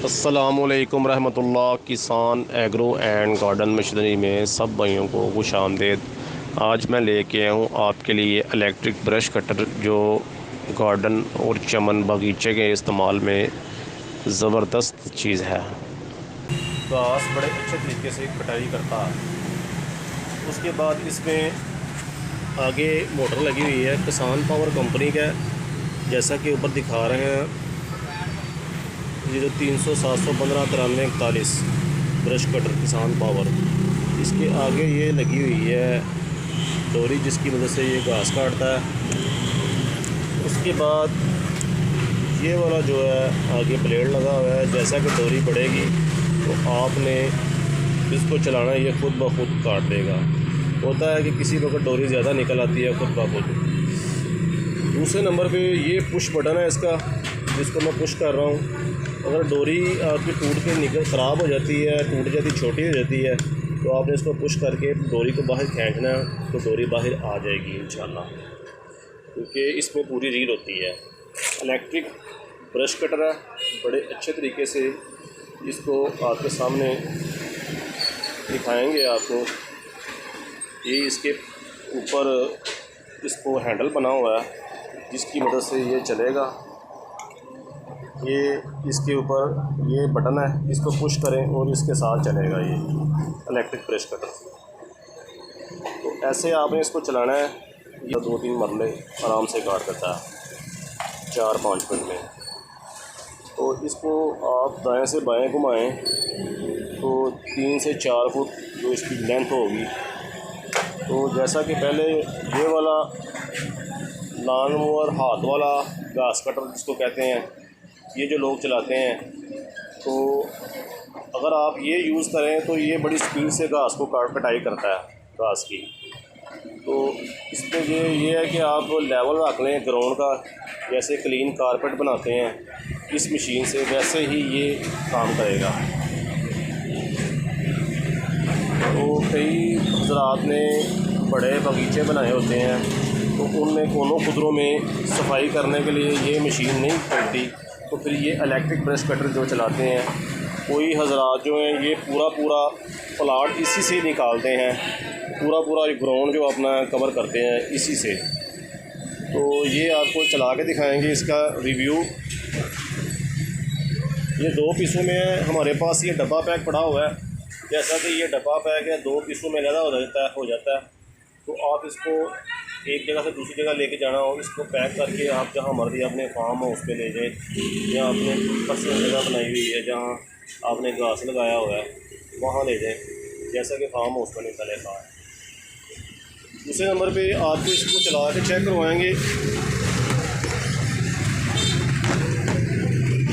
अस्सलामुअलैकुम रहमतुल्लाह। किसान एग्रो एंड गार्डन मशीनरी में सब भाइयों को खुश आमदेद। आज मैं लेके आया हूँ आपके लिए इलेक्ट्रिक ब्रश कटर, जो गार्डन और चमन बगीचे के इस्तेमाल में ज़बरदस्त चीज़ है। घास बड़े अच्छे तरीके से कटाई करता है। उसके बाद इसमें आगे मोटर लगी हुई है किसान पावर कंपनी का, जैसा कि ऊपर दिखा रहे हैं 0300 715 93 41 ब्रश कटर किसान पावर। इसके आगे ये लगी हुई है डोरी, जिसकी मदद से ये घास काटता है। उसके बाद ये वाला जो है आगे ब्लेड लगा हुआ है, जैसा कि डोरी बढ़ेगी तो आपने इसको चलाना, ये खुद ब खुद काट देगा। होता है कि किसी वक्त डोरी ज़्यादा निकल आती है खुद ब खुद। दूसरे नंबर पे ये पुश बटन है इसका, जिसको मैं पुश कर रहा हूँ। अगर डोरी आपकी टूट के निकल ख़राब हो जाती है, टूट जाती, छोटी हो जाती है, तो आपने इसको पुश करके डोरी को बाहर खींचना है तो डोरी बाहर आ जाएगी इंशाल्लाह, क्योंकि इसमें पूरी रील होती है। इलेक्ट्रिक ब्रश कटर है, बड़े अच्छे तरीके से इसको आपके सामने दिखाएंगे आपको। ये इसके ऊपर इसको हैंडल बना हुआ है, जिसकी मदद से ये चलेगा। ये इसके ऊपर ये बटन है, इसको पुश करें और इसके साथ चलेगा ये इलेक्ट्रिक ब्रश कटर। तो ऐसे आपने इसको चलाना है। ये 2-3 मरले आराम से काट देता है 4-5 मिनट में। तो इसको आप दाएं से बाएं घुमाएं तो 3 से 4 फुट जो इसकी लेंथ होगी। तो जैसा कि पहले ये वाला लॉन मोवर हाथ वाला घास कटर जिसको कहते हैं, ये जो लोग चलाते हैं, तो अगर आप ये यूज़ करें तो ये बड़ी स्पीड से घास को कटाई करता है घास की। तो इसमें ये है कि आप लेवल रख लें ग्राउंड का, जैसे क्लीन कारपेट बनाते हैं इस मशीन से, वैसे ही ये काम करेगा। तो कई हज़रात ने बड़े बगीचे बनाए होते हैं, तो उनमें कोनों खुदरों में सफाई करने के लिए ये मशीन नहीं चलती, तो फिर ये इलेक्ट्रिक ब्रश कटर जो चलाते हैं। कोई हज़रात जो हैं ये पूरा प्लाट इसी से निकालते हैं, पूरा ग्राउंड जो अपना कवर करते हैं इसी से। तो ये आपको चला के दिखाएंगे इसका रिव्यू। ये 2 पीसों में है हमारे पास। ये डब्बा पैक पड़ा हुआ है, जैसा कि ये डब्बा पैक है 2 पीसों में ज़्यादा हो जाता है। तो आप इसको एक जगह से दूसरी जगह लेके जाना हो, इसको पैक करके आप जहाँ मर्जी अपने फार्म हाउस पे ले जाए, या आपने पर्सनल जगह बनाई हुई है जहाँ आपने घास लगाया हुआ है वहाँ ले जाए, जैसा कि फार्म हाउस पर निकलेगा। दूसरे नंबर पे आपको इसको चला के चेक करवाएंगे।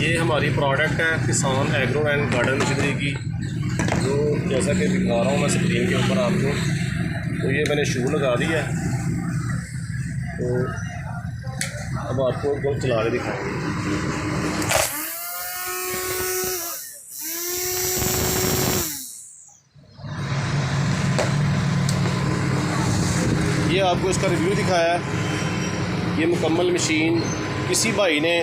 ये हमारी प्रोडक्ट है किसान एग्रो एंड गार्डन मशीनरी की, जो जैसा कि दिखा रहा हूँ मैं स्क्रीन के ऊपर आपको। तो ये मैंने शू लगा दिया है, तो अब आपको दो चला के दिखाएंगे। ये आपको इसका रिव्यू दिखाया है। ये मुकम्मल मशीन किसी भाई ने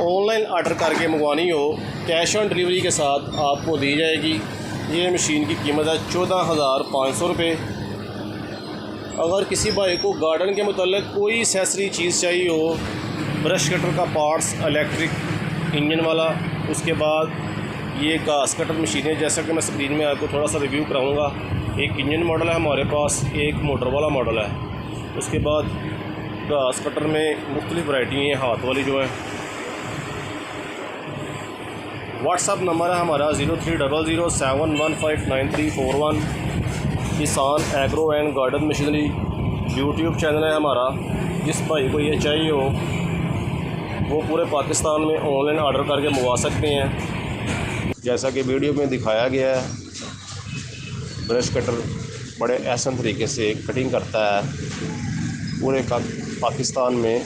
ऑनलाइन ऑर्डर करके मंगवानी हो, कैश ऑन डिलीवरी के साथ आपको दी जाएगी। ये मशीन की कीमत है 14,500 रुपये। अगर किसी भाई को गार्डन के मुताल्लिक़ कोई एक्सेसरी चीज़ चाहिए हो, ब्रश कटर का पार्ट्स इलेक्ट्रिक इंजन वाला, उसके बाद ये घास कटर मशीनें, जैसा कि मैं स्क्रीन में आपको थोड़ा सा रिव्यू कराऊंगा। एक इंजन मॉडल है हमारे पास, एक मोटर वाला मॉडल है। उसके बाद घास कटर में मुख्तलिफ वैरायटी हैं, हाथ वाली जो है। व्हाट्सअप नंबर है हमारा 0300 7159341। किसान agro and garden machinery YouTube channel है हमारा। जिस भाई को ये चाहिए हो वो पूरे पाकिस्तान में ऑनलाइन ऑर्डर करके मंगवा सकते हैं। जैसा कि वीडियो में दिखाया गया है, ब्रश कटर बड़े आसान तरीके से कटिंग करता है। पूरे पाकिस्तान में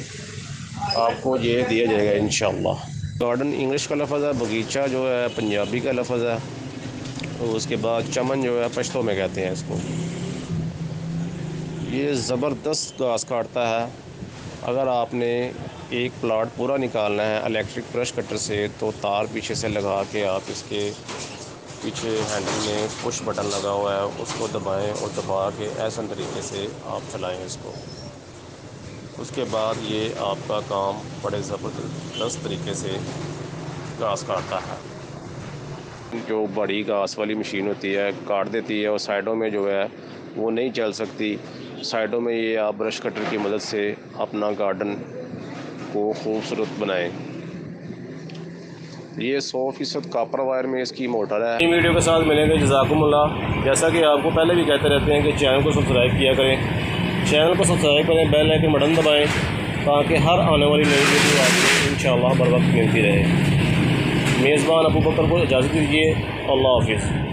आपको ये दिया जाएगा इंशाअल्लाह। गार्डन इंग्लिश का लफ्ज़ है, बगीचा जो है पंजाबी का लफ्ज़ है, और उसके बाद चमन जो है पश्तो में कहते हैं इसको। ये ज़बरदस्त घास काटता है अगर आपने एक प्लाट पूरा निकालना है इलेक्ट्रिक ब्रश कटर से, तो तार पीछे से लगा के आप इसके पीछे हैंडल में पुश बटन लगा हुआ है उसको दबाएं और दबा के ऐसा तरीके से आप चलाएं इसको। उसके बाद ये आपका काम बड़े ज़बरदस्त तरीके से घास काटता है। जो बड़ी घास वाली मशीन होती है काट देती है और साइडों में जो है वो नहीं चल सकती। साइडों में ये आप ब्रश कटर की मदद से अपना गार्डन को खूबसूरत बनाएं। ये 100% कॉपर वायर में इसकी मोटर है। वीडियो के साथ मिलेंगे। जज़ाकुमुल्लाह। जैसा कि आपको पहले भी कहते रहते हैं कि चैनल को सब्सक्राइब किया करें, चैनल को सब्सक्राइब करें, बेल आइकन बटन दबाएं ताकि हर आने वाली नई वीडियो आपको इंशाअल्लाह बर वक्त मिलती रहे। मेज़बान अबू बकर को इजाज़त दीजिए। अल्लाह हाफ़िज़।